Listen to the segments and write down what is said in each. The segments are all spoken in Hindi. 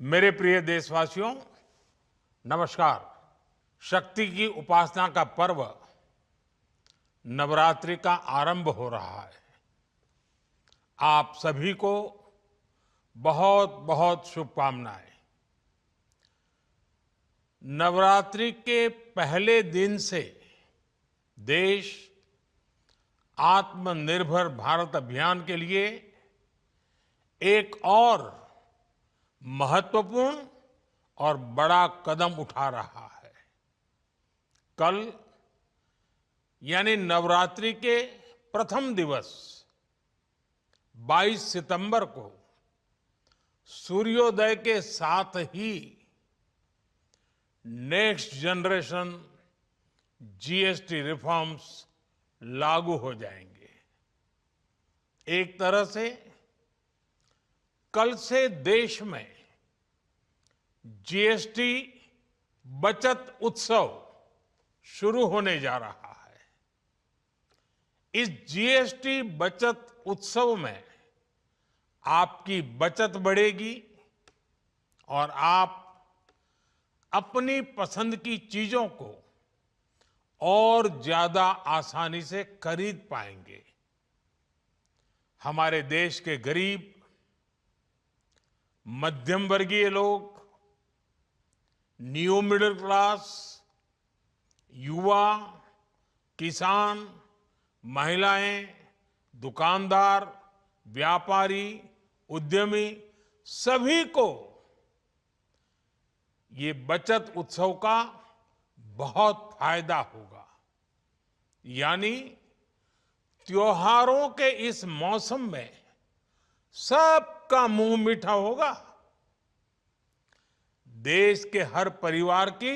मेरे प्रिय देशवासियों, नमस्कार। शक्ति की उपासना का पर्व नवरात्रि का आरंभ हो रहा है। आप सभी को बहुत बहुत शुभकामनाएं। नवरात्रि के पहले दिन से देश आत्मनिर्भर भारत अभियान के लिए एक और महत्वपूर्ण और बड़ा कदम उठा रहा है। कल यानी नवरात्रि के प्रथम दिवस 22 सितंबर को सूर्योदय के साथ ही नेक्स्ट जनरेशन जीएसटी रिफॉर्म्स लागू हो जाएंगे। एक तरह से कल से देश में जीएसटी बचत उत्सव शुरू होने जा रहा है। इस जीएसटी बचत उत्सव में आपकी बचत बढ़ेगी और आप अपनी पसंद की चीजों को और ज्यादा आसानी से खरीद पाएंगे। हमारे देश के गरीब, मध्यम वर्गीय लोग, न्यू मिडिल क्लास, युवा, किसान, महिलाएं, दुकानदार, व्यापारी, उद्यमी, सभी को ये बचत उत्सव का बहुत फायदा होगा। यानी त्योहारों के इस मौसम में सबका मुंह मीठा होगा। देश के हर परिवार की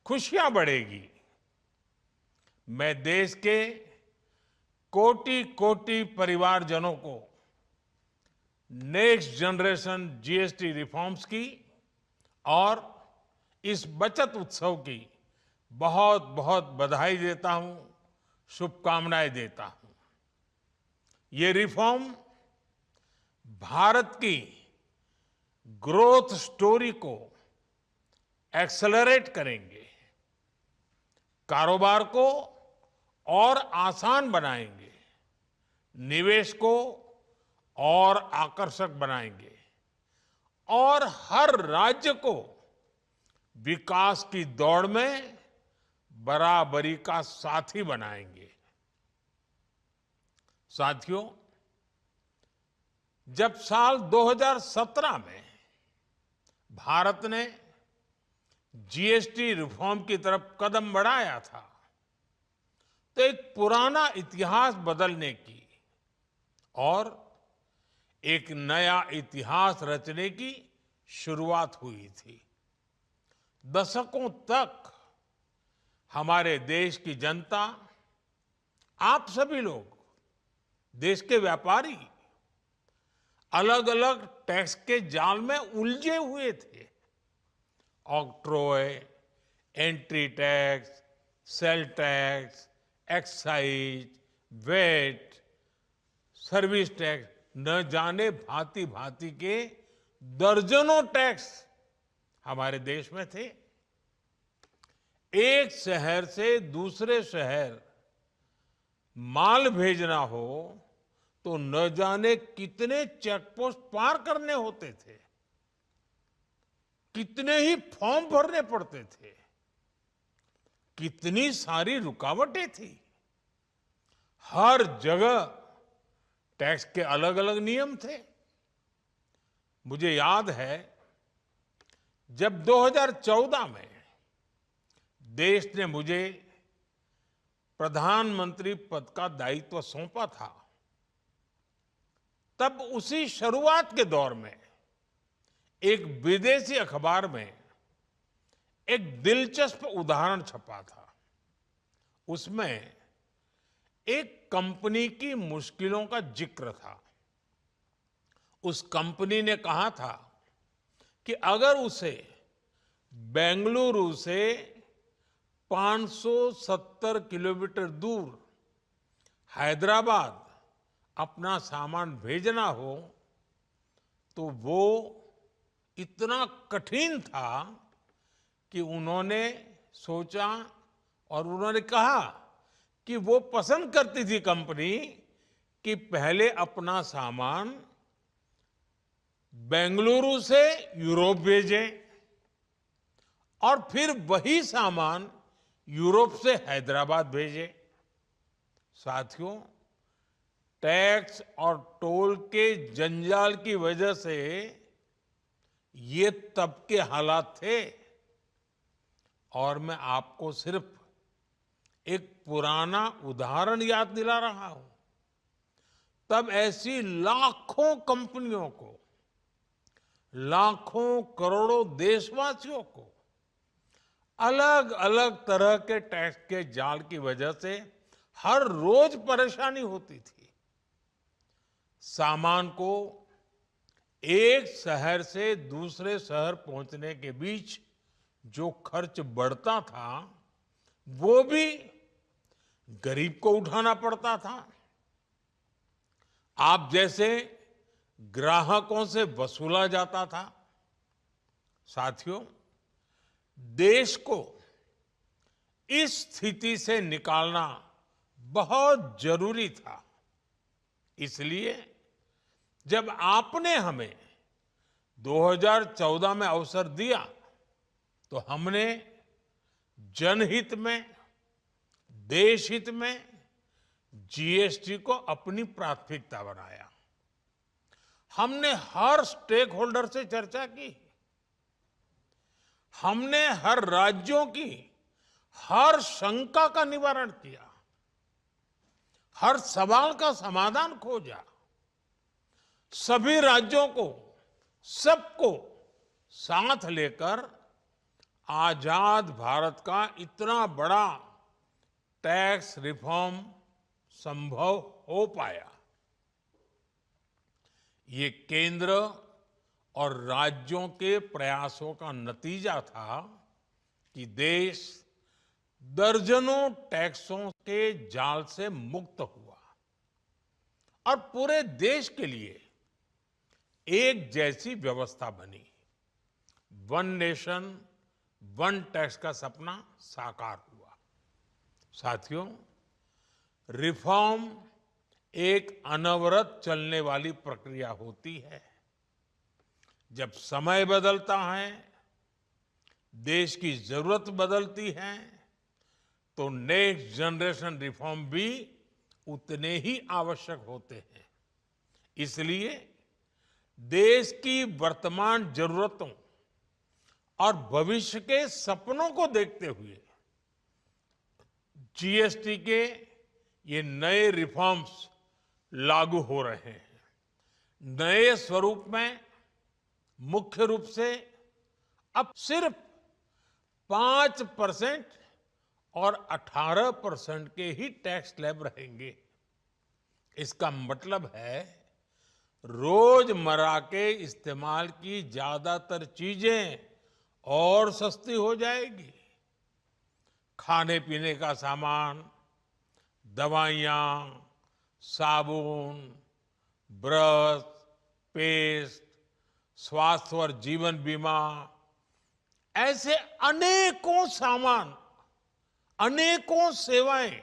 खुशियां बढ़ेगी। मैं देश के कोटि कोटि परिवारजनों को नेक्स्ट जनरेशन जीएसटी रिफॉर्म्स की और इस बचत उत्सव की बहुत बहुत बधाई देता हूं, शुभकामनाएं देता हूं। ये रिफॉर्म भारत की ग्रोथ स्टोरी को एक्सेलरेट करेंगे, कारोबार को और आसान बनाएंगे, निवेश को और आकर्षक बनाएंगे और हर राज्य को विकास की दौड़ में बराबरी का साथी बनाएंगे। साथियों, जब साल 2017 में भारत ने जीएसटी रिफॉर्म की तरफ कदम बढ़ाया था, तो एक पुराना इतिहास बदलने की और एक नया इतिहास रचने की शुरुआत हुई थी। दशकों तक हमारे देश की जनता, आप सभी लोग, देश के व्यापारी अलग अलग टैक्स के जाल में उलझे हुए थे। Octroi, entry tax, sale tax, excise, VAT, service tax, न जाने भांति भांति के दर्जनों टैक्स हमारे देश में थे। एक शहर से दूसरे शहर माल भेजना हो तो न जाने कितने चेकपोस्ट पार करने होते थे, कितने ही फॉर्म भरने पड़ते थे, कितनी सारी रुकावटें थी। हर जगह टैक्स के अलग अलग नियम थे। मुझे याद है जब 2014 में देश ने मुझे प्रधानमंत्री पद का दायित्व सौंपा था, तब उसी शुरुआत के दौर में एक विदेशी अखबार में एक दिलचस्प उदाहरण छपा था। उसमें एक कंपनी की मुश्किलों का जिक्र था। उस कंपनी ने कहा था कि अगर उसे बेंगलुरु से 570 किलोमीटर दूर हैदराबाद अपना सामान भेजना हो तो वो इतना कठिन था कि उन्होंने सोचा और उन्होंने कहा कि वो पसंद करती थी कंपनी कि पहले अपना सामान बेंगलुरु से यूरोप भेजें और फिर वही सामान यूरोप से हैदराबाद भेजें। साथियों, टैक्स और टोल के जंजाल की वजह से ये तब के हालात थे। और मैं आपको सिर्फ एक पुराना उदाहरण याद दिला रहा हूं। तब ऐसी लाखों कंपनियों को, लाखों करोड़ों देशवासियों को अलग अलग तरह के टैक्स के जाल की वजह से हर रोज परेशानी होती थी। सामान को एक शहर से दूसरे शहर पहुंचने के बीच जो खर्च बढ़ता था वो भी गरीब को उठाना पड़ता था। आप जैसे ग्राहकों से वसूला जाता था। साथियों, देश को इस स्थिति से निकालना बहुत जरूरी था। इसलिए जब आपने हमें 2014 में अवसर दिया तो हमने जनहित में, देशहित में जीएसटी को अपनी प्राथमिकता बनाया। हमने हर स्टेक होल्डर से चर्चा की। हमने हर राज्यों की हर शंका का निवारण किया, हर सवाल का समाधान खोजा। सभी राज्यों को, सबको साथ लेकर आजाद भारत का इतना बड़ा टैक्स रिफॉर्म संभव हो पाया। ये केंद्र और राज्यों के प्रयासों का नतीजा था कि देश दर्जनों टैक्सों के जाल से मुक्त हुआ और पूरे देश के लिए एक जैसी व्यवस्था बनी। वन नेशन वन टैक्स का सपना साकार हुआ। साथियों, रिफॉर्म एक अनवरत चलने वाली प्रक्रिया होती है। जब समय बदलता है, देश की जरूरत बदलती है, तो नेक्स्ट जनरेशन रिफॉर्म भी उतने ही आवश्यक होते हैं। इसलिए देश की वर्तमान जरूरतों और भविष्य के सपनों को देखते हुए जीएसटी के ये नए रिफॉर्म्स लागू हो रहे हैं। नए स्वरूप में मुख्य रूप से अब सिर्फ 5% और 18% के ही टैक्स स्लैब रहेंगे। इसका मतलब है रोजमर्रा के इस्तेमाल की ज्यादातर चीजें और सस्ती हो जाएगी। खाने पीने का सामान, दवाइयां, साबुन, ब्रश, पेस्ट, स्वास्थ्य और जीवन बीमा, ऐसे अनेकों सामान, अनेकों सेवाएं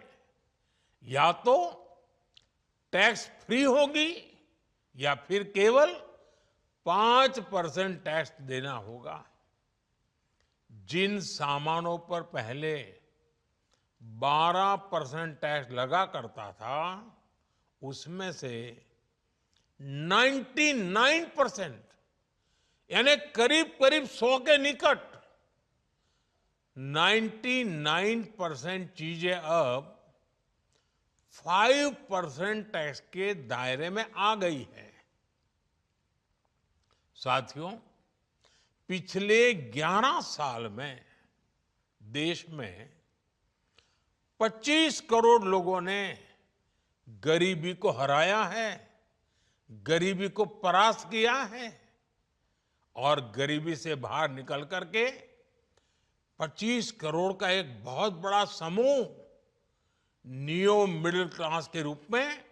या तो टैक्स फ्री होगी या फिर केवल 5% टैक्स देना होगा। जिन सामानों पर पहले 12% टैक्स लगा करता था, उसमें से 99% यानी करीब करीब 100 के निकट 99% चीजें अब 5% टैक्स के दायरे में आ गई है। साथियों, पिछले 11 साल में देश में 25 करोड़ लोगों ने गरीबी को हराया है, गरीबी को परास्त किया है और गरीबी से बाहर निकल करके 25 करोड़ का एक बहुत बड़ा समूह नियो मिडिल क्लास के रूप में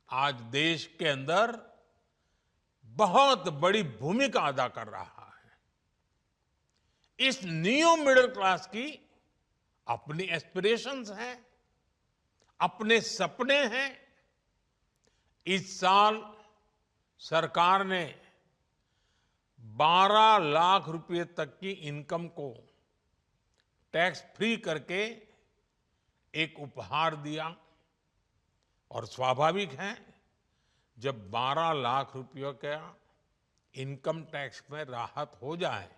आज देश के अंदर बहुत बड़ी भूमिका अदा कर रहा है। इस न्यू मिडिल क्लास की अपनी एस्पिरेशंस हैं, अपने सपने हैं। इस साल सरकार ने 12 लाख रुपए तक की इनकम को टैक्स फ्री करके एक उपहार दिया। और स्वाभाविक है, जब 12 लाख रुपयों का इनकम टैक्स में राहत हो जाए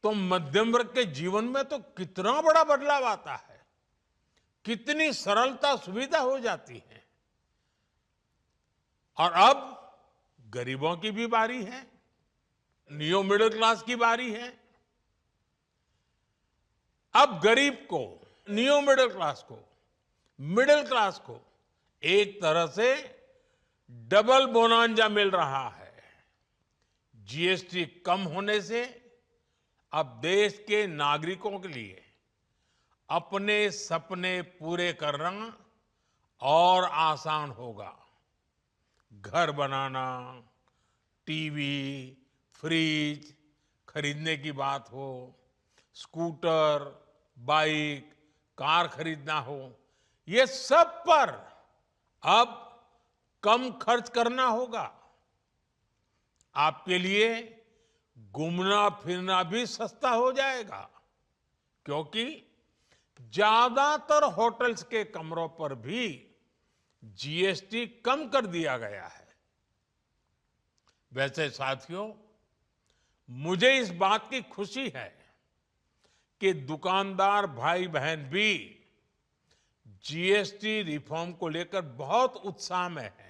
तो मध्यम वर्ग के जीवन में तो कितना बड़ा बदलाव आता है, कितनी सरलता सुविधा हो जाती है। और अब गरीबों की भी बारी है, न्यू मिडिल क्लास की बारी है। अब गरीब को, न्यू मिडिल क्लास को एक तरह से डबल बोनांजा मिल रहा है। जीएसटी कम होने से अब देश के नागरिकों के लिए अपने सपने पूरे करना और आसान होगा। घर बनाना, टीवी, फ्रिज खरीदने की बात हो, स्कूटर, बाइक, कार खरीदना हो, ये सब पर अब कम खर्च करना होगा। आपके लिए घूमना फिरना भी सस्ता हो जाएगा, क्योंकि ज्यादातर होटल्स के कमरों पर भी जीएसटी कम कर दिया गया है। वैसे साथियों, मुझे इस बात की खुशी है कि दुकानदार भाई बहन भी जीएसटी रिफॉर्म को लेकर बहुत उत्साह में हैं।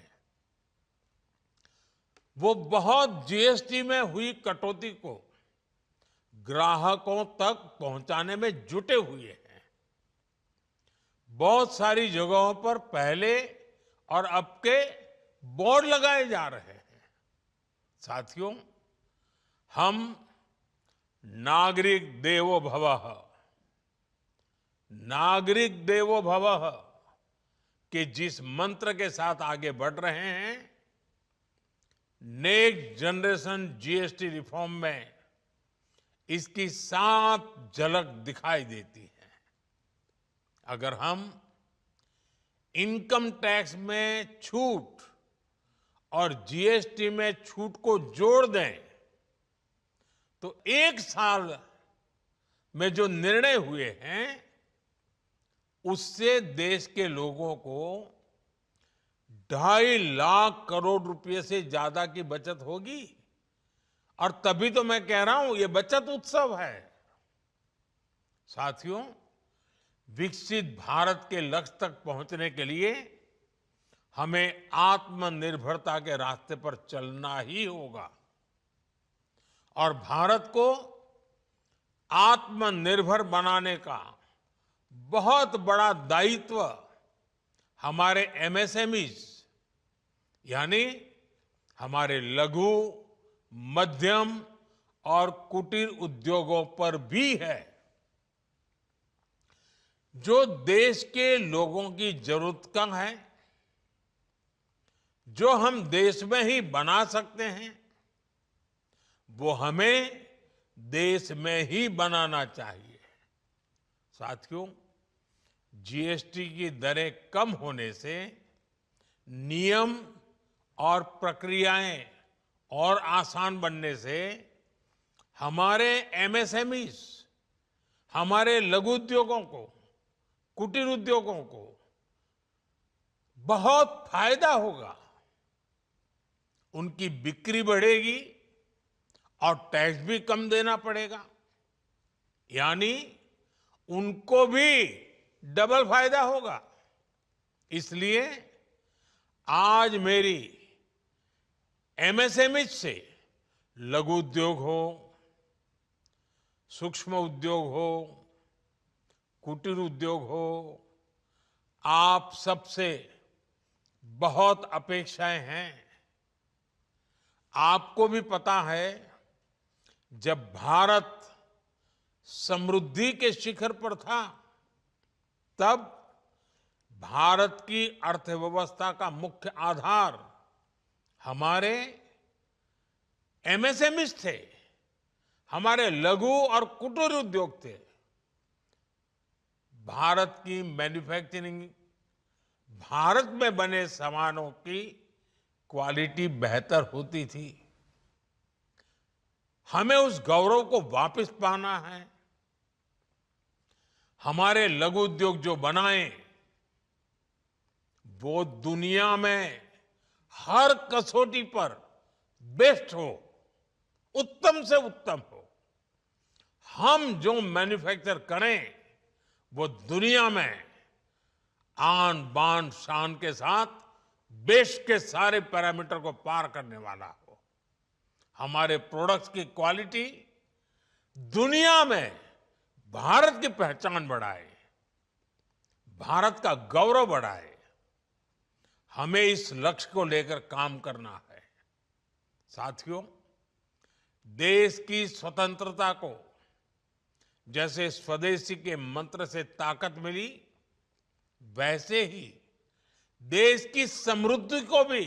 वो बहुत जीएसटी में हुई कटौती को ग्राहकों तक पहुंचाने में जुटे हुए हैं। बहुत सारी जगहों पर पहले और अब के बोर्ड लगाए जा रहे हैं। साथियों, हम नागरिक देवो भवः के जिस मंत्र के साथ आगे बढ़ रहे हैं, नेक्स्ट जनरेशन जीएसटी रिफॉर्म में इसकी साफ झलक दिखाई देती है। अगर हम इनकम टैक्स में छूट और जीएसटी में छूट को जोड़ दें तो एक साल में जो निर्णय हुए हैं उससे देश के लोगों को 2.5 लाख करोड़ रुपए से ज्यादा की बचत होगी। और तभी तो मैं कह रहा हूं, ये बचत उत्सव है। साथियों, विकसित भारत के लक्ष्य तक पहुंचने के लिए हमें आत्मनिर्भरता के रास्ते पर चलना ही होगा। और भारत को आत्मनिर्भर बनाने का बहुत बड़ा दायित्व हमारे एमएसएमईज यानी हमारे लघु, मध्यम और कुटीर उद्योगों पर भी है, जो देश के लोगों की जरूरत कम है, जो हम देश में ही बना सकते हैं, वो हमें देश में ही बनाना चाहिए। साथियों, जीएसटी की दरें कम होने से नियम और प्रक्रियाएं और आसान बनने से हमारे एमएसएमईज, हमारे लघु उद्योगों को, कुटीर उद्योगों को बहुत फायदा होगा। उनकी बिक्री बढ़ेगी और टैक्स भी कम देना पड़ेगा, यानी उनको भी डबल फायदा होगा। इसलिए आज मेरी एमएसएमई से लघु उद्योग हो, सूक्ष्म उद्योग हो, कुटीर उद्योग हो, आप सबसे बहुत अपेक्षाएं हैं। आपको भी पता है, जब भारत समृद्धि के शिखर पर था, तब भारत की अर्थव्यवस्था का मुख्य आधार हमारे एमएसएमईज थे, हमारे लघु और कुटीर उद्योग थे, भारत की मैन्युफैक्चरिंग, भारत में बने सामानों की क्वालिटी बेहतर होती थी। हमें उस गौरव को वापस पाना है। हमारे लघु उद्योग जो बनाए वो दुनिया में हर कसौटी पर बेस्ट हो, उत्तम से उत्तम हो। हम जो मैन्युफैक्चर करें वो दुनिया में आन बान शान के साथ बेस्ट के सारे पैरामीटर को पार करने वाला हो। हमारे प्रोडक्ट्स की क्वालिटी दुनिया में भारत की पहचान बढ़ाए, भारत का गौरव बढ़ाए। हमें इस लक्ष्य को लेकर काम करना है। साथियों, देश की स्वतंत्रता को जैसे स्वदेशी के मंत्र से ताकत मिली, वैसे ही देश की समृद्धि को भी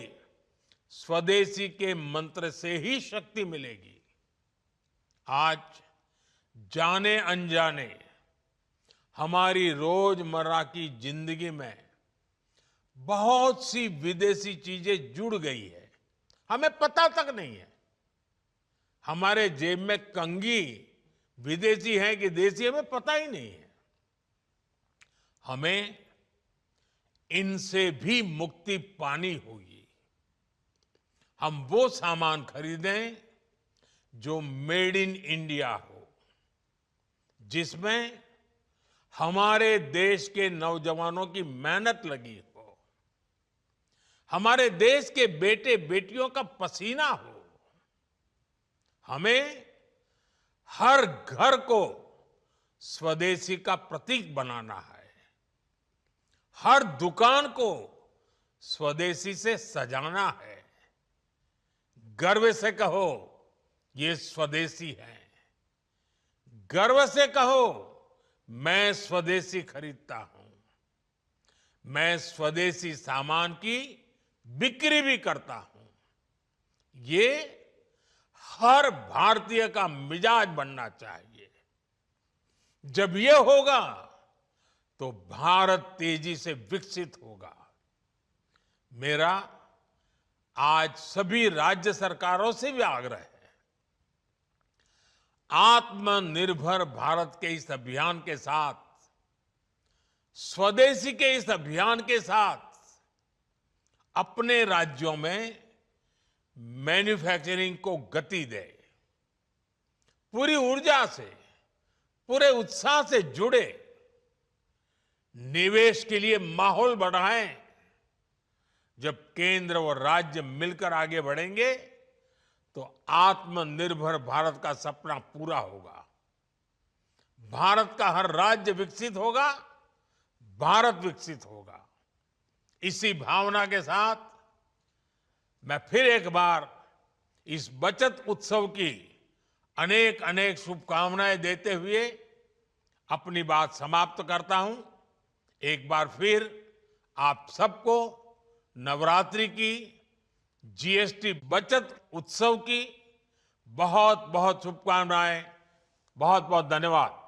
स्वदेशी के मंत्र से ही शक्ति मिलेगी। आज जाने अनजाने हमारी रोजमर्रा की जिंदगी में बहुत सी विदेशी चीजें जुड़ गई है, हमें पता तक नहीं है। हमारे जेब में कंघी विदेशी है कि देसी, हमें पता ही नहीं है। हमें इनसे भी मुक्ति पानी होगी। हम वो सामान खरीदें जो मेड इन इंडिया हो, जिसमें हमारे देश के नौजवानों की मेहनत लगी हो, हमारे देश के बेटे बेटियों का पसीना हो। हमें हर घर को स्वदेशी का प्रतीक बनाना है, हर दुकान को स्वदेशी से सजाना है। गर्व से कहो ये स्वदेशी है, गर्व से कहो मैं स्वदेशी खरीदता हूं, मैं स्वदेशी सामान की बिक्री भी करता हूं। ये हर भारतीय का मिजाज बनना चाहिए। जब ये होगा तो भारत तेजी से विकसित होगा। मेरा आज सभी राज्य सरकारों से भी आग्रह है, आत्मनिर्भर भारत के इस अभियान के साथ, स्वदेशी के इस अभियान के साथ अपने राज्यों में मैन्युफैक्चरिंग को गति दे, पूरी ऊर्जा से, पूरे उत्साह से जुड़े, निवेश के लिए माहौल बढ़ाएं। जब केंद्र और राज्य मिलकर आगे बढ़ेंगे तो आत्मनिर्भर भारत का सपना पूरा होगा। भारत का हर राज्य विकसित होगा, भारत विकसित होगा। इसी भावना के साथ मैं फिर एक बार इस बचत उत्सव की अनेक अनेक शुभकामनाएं देते हुए अपनी बात समाप्त करता हूं। एक बार फिर आप सबको नवरात्रि की, जीएसटी बचत उत्सव की बहुत बहुत शुभकामनाएं। बहुत बहुत धन्यवाद।